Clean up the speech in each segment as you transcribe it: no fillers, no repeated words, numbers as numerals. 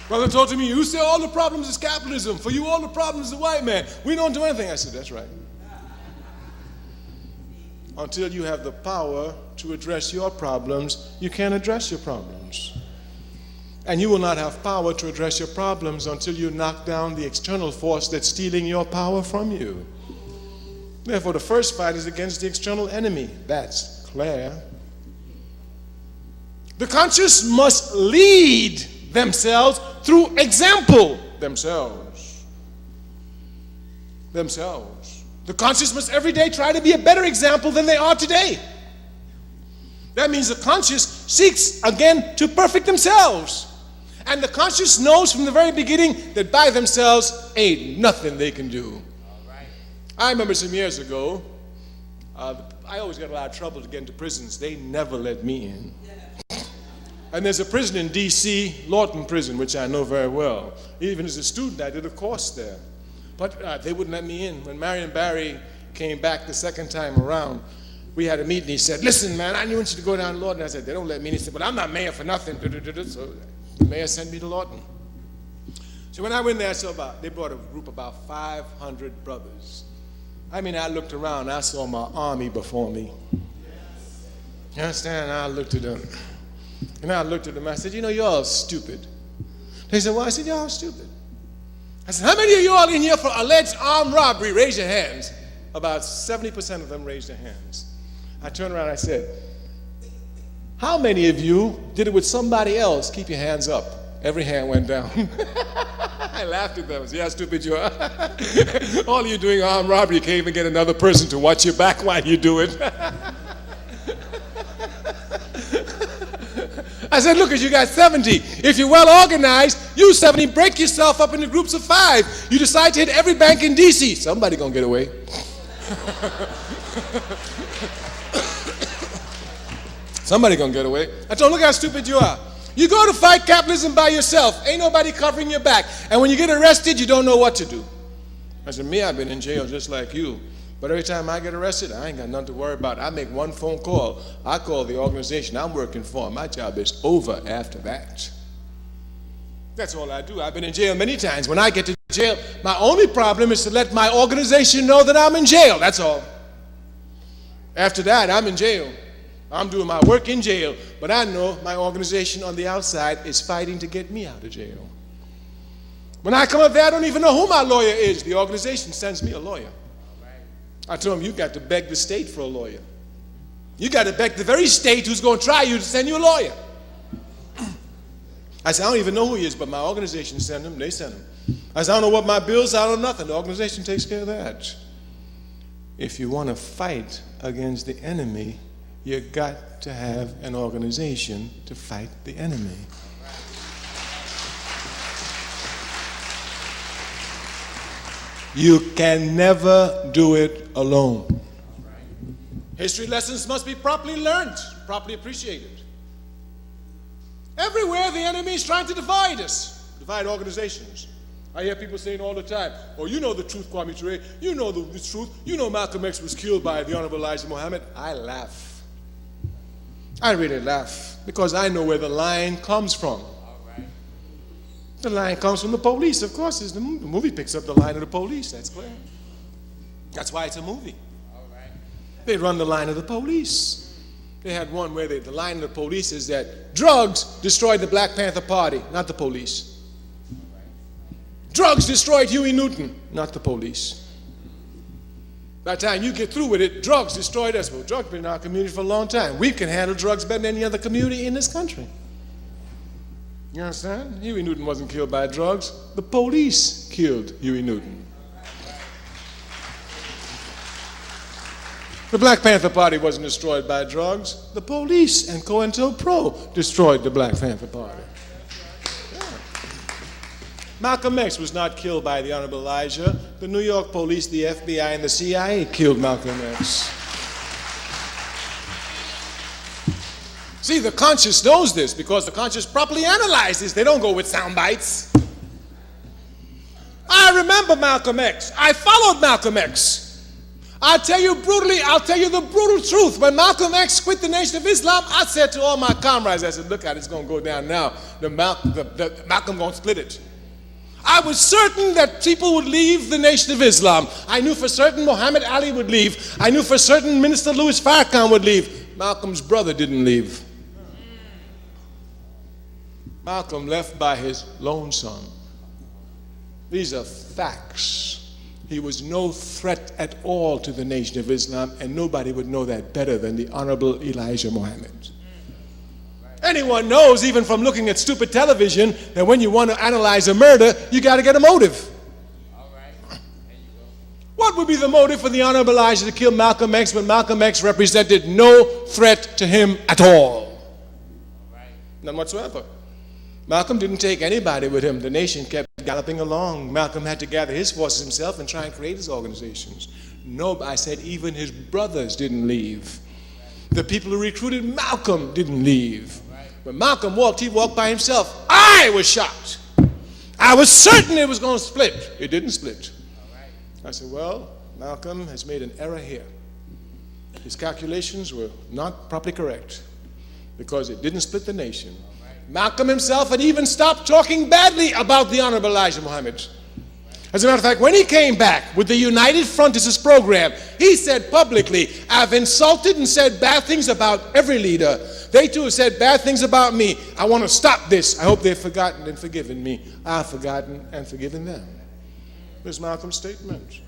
Brother told to me, you say all the problems is capitalism. For you, all the problems is the white man. We don't do anything. I said, that's right. Until you have the power to address your problems, you can't address your problems. And you will not have power to address your problems until you knock down the external force that's stealing your power from you. Therefore, the first fight is against the external enemy. That's clear. The conscious must lead themselves through example themselves. The conscious must every day try to be a better example than they are today. That means the conscious seeks again to perfect themselves. And the conscious knows from the very beginning that by themselves ain't nothing they can do. I remember some years ago, I always got a lot of trouble to get into prisons. They never let me in. And there's a prison in D.C., Lawton Prison, which I know very well. Even as a student, I did a course there. But they wouldn't let me in. When Marion Barry came back the second time around, we had a meeting. He said, listen, man, I want you to go down to Lawton. I said, they don't let me in. He said, well, I'm not mayor for nothing. So the mayor sent me to Lawton. So when I went there, they brought a group of about 500 brothers. I mean, I looked around. I saw my army before me. You understand? And I looked at them. I said, you know, you're all stupid. They said, well, I said, you're all stupid. I said, how many of you all in here for alleged armed robbery? Raise your hands. About 70% of them raised their hands. I turned around and I said, how many of you did it with somebody else? Keep your hands up. Every hand went down. I laughed at them. I said, yeah, stupid you are. All you doing armed robbery, you can't even get another person to watch your back while you do it. I said, look, you got 70. If you're well organized, you 70, break yourself up into groups of 5. You decide to hit every bank in D.C. Somebody gonna get away. Somebody gonna get away. I told him, look how stupid you are. You go to fight capitalism by yourself. Ain't nobody covering your back. And when you get arrested, you don't know what to do. I said, me, I've been in jail just like you. But every time I get arrested, I ain't got nothing to worry about. I make one phone call. I call the organization I'm working for. My job is over after that. That's all I do. I've been in jail many times. When I get to jail, my only problem is to let my organization know that I'm in jail. That's all. After that, I'm in jail. I'm doing my work in jail. But I know my organization on the outside is fighting to get me out of jail. When I come up there, I don't even know who my lawyer is. The organization sends me a lawyer. I told him, you got to beg the state for a lawyer. You got to beg the very state who's going to try you to send you a lawyer. I said, I don't even know who he is, but my organization sent him. They sent him. I said, I don't know what my bills are, I don't know nothing. The organization takes care of that. If you want to fight against the enemy, you got to have an organization to fight the enemy. You can never do it alone. History lessons must be properly learned, properly appreciated. Everywhere the enemy is trying to divide us, divide organizations. I hear people saying all the time, oh, you know the truth, Kwame Ture. You know the truth. You know Malcolm X was killed by the Honorable Elijah Muhammad. I laugh. I really laugh because I know where the line comes from. The line comes from the police, of course. The movie picks up the line of the police, that's clear. That's why it's a movie. They run the line of the police. They had one where the line of the police is that drugs destroyed the Black Panther Party, not the police. Drugs destroyed Huey Newton, not the police. By the time you get through with it, drugs destroyed us. Well, drugs have been in our community for a long time. We can handle drugs better than any other community in this country. You understand? Huey Newton wasn't killed by drugs. The police killed Huey Newton. The Black Panther Party wasn't destroyed by drugs. The police and COINTELPRO destroyed the Black Panther Party. Yeah. Malcolm X was not killed by the Honorable Elijah. The New York police, the FBI, and the CIA killed Malcolm X. See, the conscious knows this because the conscious properly analyzes. They don't go with sound bites. I remember Malcolm X. I followed Malcolm X. I'll tell you brutally, I'll tell you the brutal truth. When Malcolm X quit the Nation of Islam, I said to all my comrades, I said, look at it, it's going to go down now. Malcolm going to split it. I was certain that people would leave the Nation of Islam. I knew for certain Muhammad Ali would leave. I knew for certain Minister Louis Farrakhan would leave. Malcolm's brother didn't leave. Malcolm left by his lone son. These are facts. He was no threat at all to the Nation of Islam, and nobody would know that better than the Honorable Elijah Muhammad. Anyone knows, even from looking at stupid television, that when you want to analyze a murder, you got to get a motive. All right. There you go. What would be the motive for the Honorable Elijah to kill Malcolm X when Malcolm X represented no threat to him at all? None whatsoever. Malcolm didn't take anybody with him. The nation kept galloping along. Malcolm had to gather his forces himself and try and create his organizations. No, I said even his brothers didn't leave. The people who recruited Malcolm didn't leave. When Malcolm walked, he walked by himself. I was shocked. I was certain it was going to split. It didn't split. I said, well, Malcolm has made an error here. His calculations were not properly correct because it didn't split the nation. Malcolm himself had even stopped talking badly about the Honorable Elijah Muhammad. As a matter of fact, when he came back with the United Front as his program, he said publicly, I've insulted and said bad things about every leader. They too have said bad things about me. I want to stop this. I hope they've forgotten and forgiven me. I've forgotten and forgiven them. There's Malcolm's statement.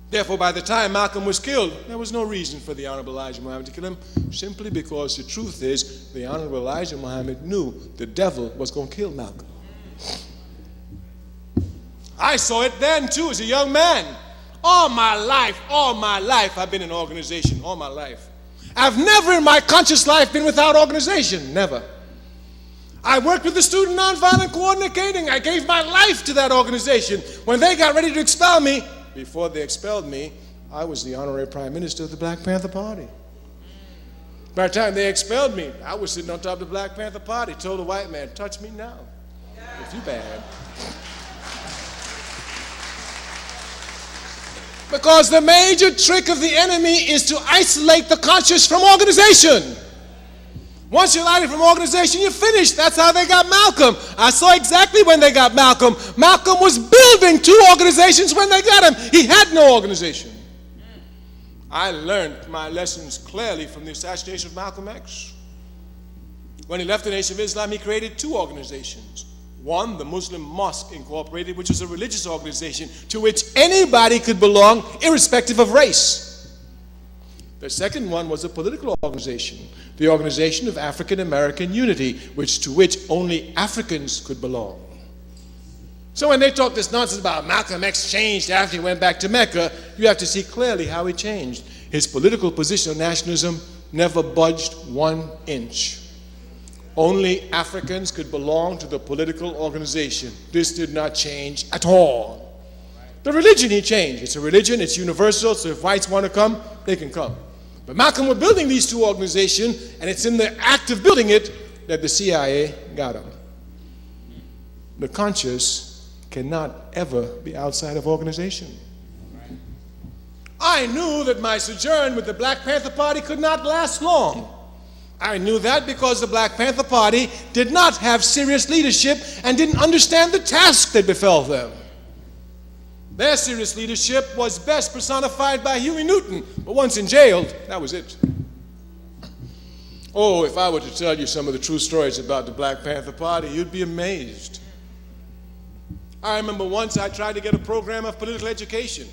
Therefore, by the time Malcolm was killed, there was no reason for the Honorable Elijah Muhammad to kill him, simply because the truth is the Honorable Elijah Muhammad knew the devil was going to kill Malcolm. I saw it then, too, as a young man. All my life, I've been in an organization, all my life. I've never in my conscious life been without organization, never. I worked with the Student Nonviolent Coordinating. I gave my life to that organization. When they got ready to expel me, before they expelled me, I was the honorary prime minister of the Black Panther Party. By the time they expelled me, I was sitting on top of the Black Panther Party, told a white man, touch me now, if you bad. Because the major trick of the enemy is to isolate the conscious from organization. Once you're isolated from organization, you're finished. That's how they got Malcolm. I saw exactly when they got Malcolm. Malcolm was building 2 organizations when they got him. He had no organization. I learned my lessons clearly from the assassination of Malcolm X. When he left the Nation of Islam, he created 2 organizations. One, the Muslim Mosque Incorporated, which was a religious organization to which anybody could belong, irrespective of race. The second one was a political organization, the Organization of African American Unity, to which only Africans could belong. So when they talk this nonsense about Malcolm X changed after he went back to Mecca, you have to see clearly how he changed. His political position on nationalism never budged 1 inch. Only Africans could belong to the political organization. This did not change at all. The religion he changed. It's a religion, it's universal, so if whites want to come, they can come. But Malcolm was building these 2 organizations, and it's in the act of building it that the CIA got him. The conscious cannot ever be outside of organization. I knew that my sojourn with the Black Panther Party could not last long. I knew that because the Black Panther Party did not have serious leadership and didn't understand the task that befell them. Their serious leadership was best personified by Huey Newton, but once in jail, that was it. Oh, if I were to tell you some of the true stories about the Black Panther Party, you'd be amazed. I remember once I tried to get a program of political education.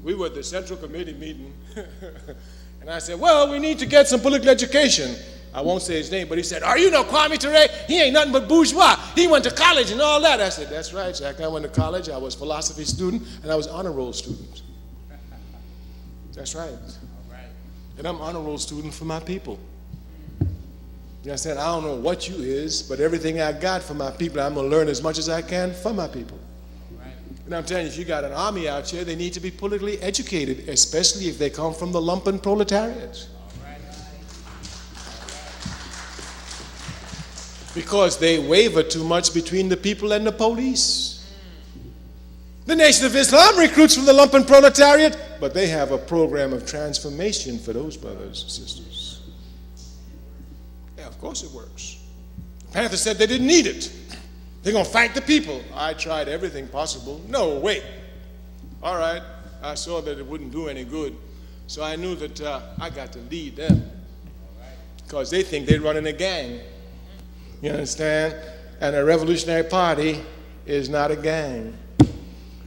We were at the Central Committee meeting, and I said, well, we need to get some political education. I won't say his name, but he said, you know Kwame Ture? He ain't nothing but bourgeois. He went to college and all that. I said, that's right, Jack. I went to college. I was a philosophy student, and I was honor roll student. That's right. And I'm honor roll student for my people. And I said, I don't know what you is, but everything I got for my people, I'm going to learn as much as I can for my people. And I'm telling you, if you got an army out here, they need to be politically educated, especially if they come from the lumpen proletariat. Because they waver too much between the people and the police. The Nation of Islam recruits from the lumpen proletariat. but they have a program of transformation for those brothers and sisters. Yeah, of course it works. The Panthers said they didn't need it. They're going to fight the people. I tried everything possible. No, wait. All right. I saw that it wouldn't do any good. So I knew that I got to lead them. Because they think they're running a gang. You understand? And a revolutionary party is not a gang.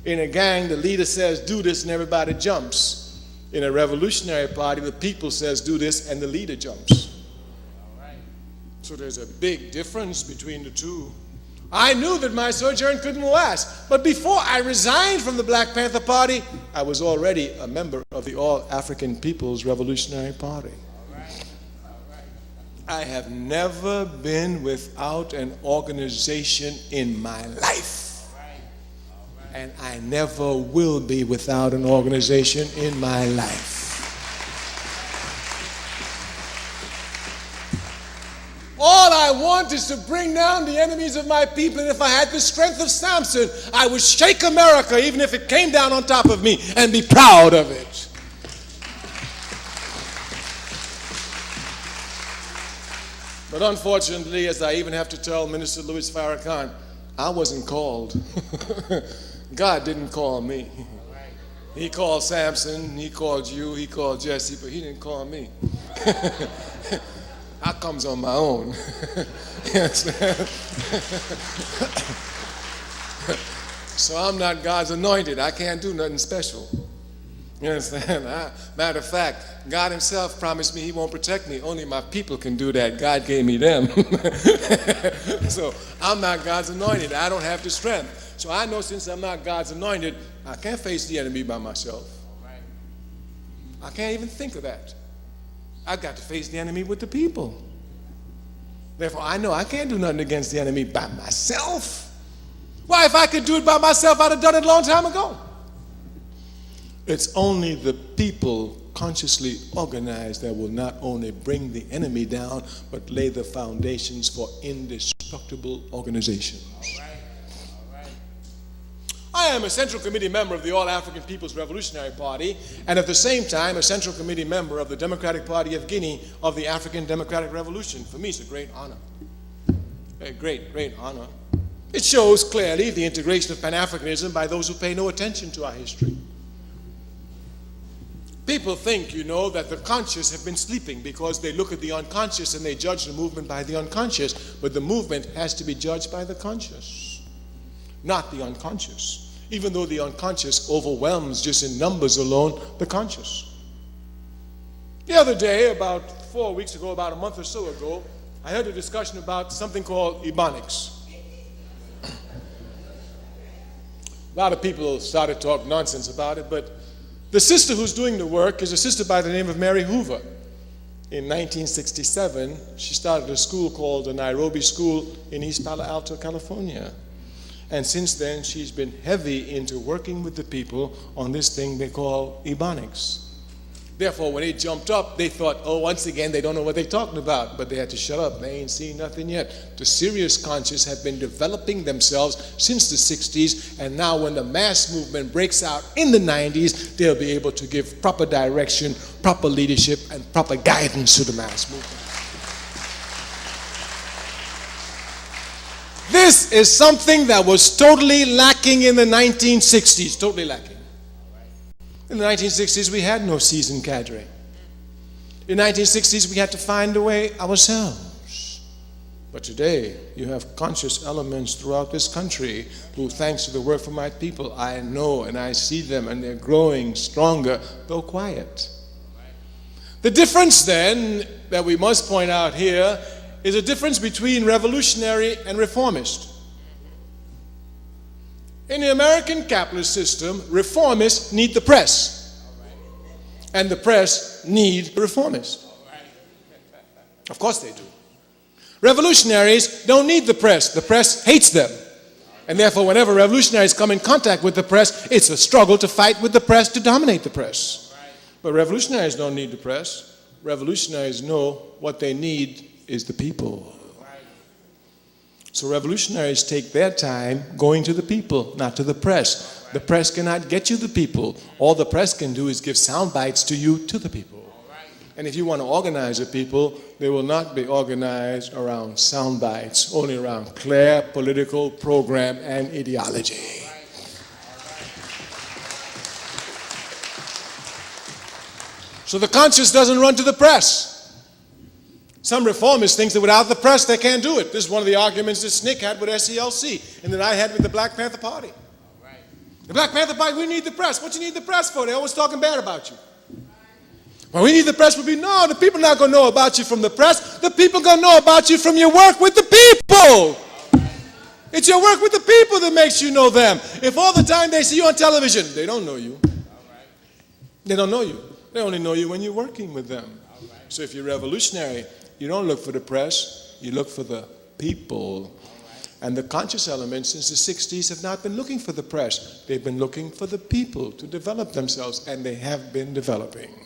In a gang, the leader says, do this, and everybody jumps. In a revolutionary party, the people says, do this, and the leader jumps. So there's a big difference between the two. I knew that my sojourn couldn't last, but before I resigned from the Black Panther Party, I was already a member of the All-African People's Revolutionary Party. I have never been without an organization in my life. And I never will be without an organization in my life. All I want is to bring down the enemies of my people, and if I had the strength of Samson, I would shake America, even if it came down on top of me, and be proud of it. But unfortunately, as I even have to tell Minister Louis Farrakhan, I wasn't called. God didn't call me. He called Samson, he called you, he called Jesse, but he didn't call me. I comes on my own. So I'm not God's anointed. I can't do nothing special. You understand? Matter of fact, God himself promised me he won't protect me. Only my people can do that. God gave me them. So I'm not God's anointed. I don't have the strength. So I know since I'm not God's anointed, I can't face the enemy by myself. I can't even think of that. I've got to face the enemy with the people. Therefore, I know I can't do nothing against the enemy by myself. Why, if I could do it by myself, I'd have done it a long time ago. It's only the people consciously organized that will not only bring the enemy down, but lay the foundations for indestructible organizations. I am a Central Committee member of the All-African People's Revolutionary Party, and at the same time, a Central Committee member of the Democratic Party of Guinea of the African Democratic Revolution. For me, it's a great honor. A great, great honor. It shows clearly the integration of Pan-Africanism by those who pay no attention to our history. People think, you know, that the conscious have been sleeping because they look at the unconscious and they judge the movement by the unconscious, but the movement has to be judged by the conscious, not the unconscious. Even though the unconscious overwhelms just in numbers alone the conscious. The other day, about 4 weeks ago, about a month or so ago, I heard a discussion about something called Ebonics. A lot of people started to talk nonsense about it, but the sister who's doing the work is a sister by the name of Mary Hoover. In 1967, she started a school called the Nairobi School in East Palo Alto, California. And since then, she's been heavy into working with the people on this thing they call Ebonics. Therefore, when they jumped up, they thought, oh, once again, they don't know what they're talking about. But they had to shut up. They ain't seen nothing yet. The serious conscious have been developing themselves since the 60s. And now when the mass movement breaks out in the 90s, they'll be able to give proper direction, proper leadership, and proper guidance to the mass movement. This is something that was totally lacking in the 1960s, totally lacking. In the 1960s, we had no seasoned cadre. In the 1960s, we had to find a way ourselves. But today, you have conscious elements throughout this country who, thanks to the work of my people, I know and I see them, and they're growing stronger, though quiet. The difference, then, that we must point out here is a difference between revolutionary and reformist. In the American capitalist system, reformists need the press, and the press need reformists. Of course they do. Revolutionaries don't need the press hates them. And therefore, whenever revolutionaries come in contact with the press, it's a struggle to fight with the press to dominate the press. But revolutionaries don't need the press. Revolutionaries know what they need is the people. So revolutionaries take their time going to the people, not to the press. The press cannot get you the people. All the press can do is give sound bites to you to the people. And if you want to organize the people, they will not be organized around sound bites, only around clear political program and ideology. So the conscience doesn't run to the press. Some reformists think that without the press they can't do it. This is one of the arguments that SNCC had with SCLC and that I had with the Black Panther Party. The Black Panther Party, we need the press. What you need the press for? They're always talking bad about you. Well, we need the press would be, no, the people are not going to know about you from the press. The people are going to know about you from your work with the people. It's your work with the people that makes you know them. If all the time they see you on television, they don't know you. They don't know you. They only know you when you're working with them. So if you're revolutionary, you don't look for the press, you look for the people. And the conscious elements since the 60s have not been looking for the press. They've been looking for the people to develop themselves, and they have been developing.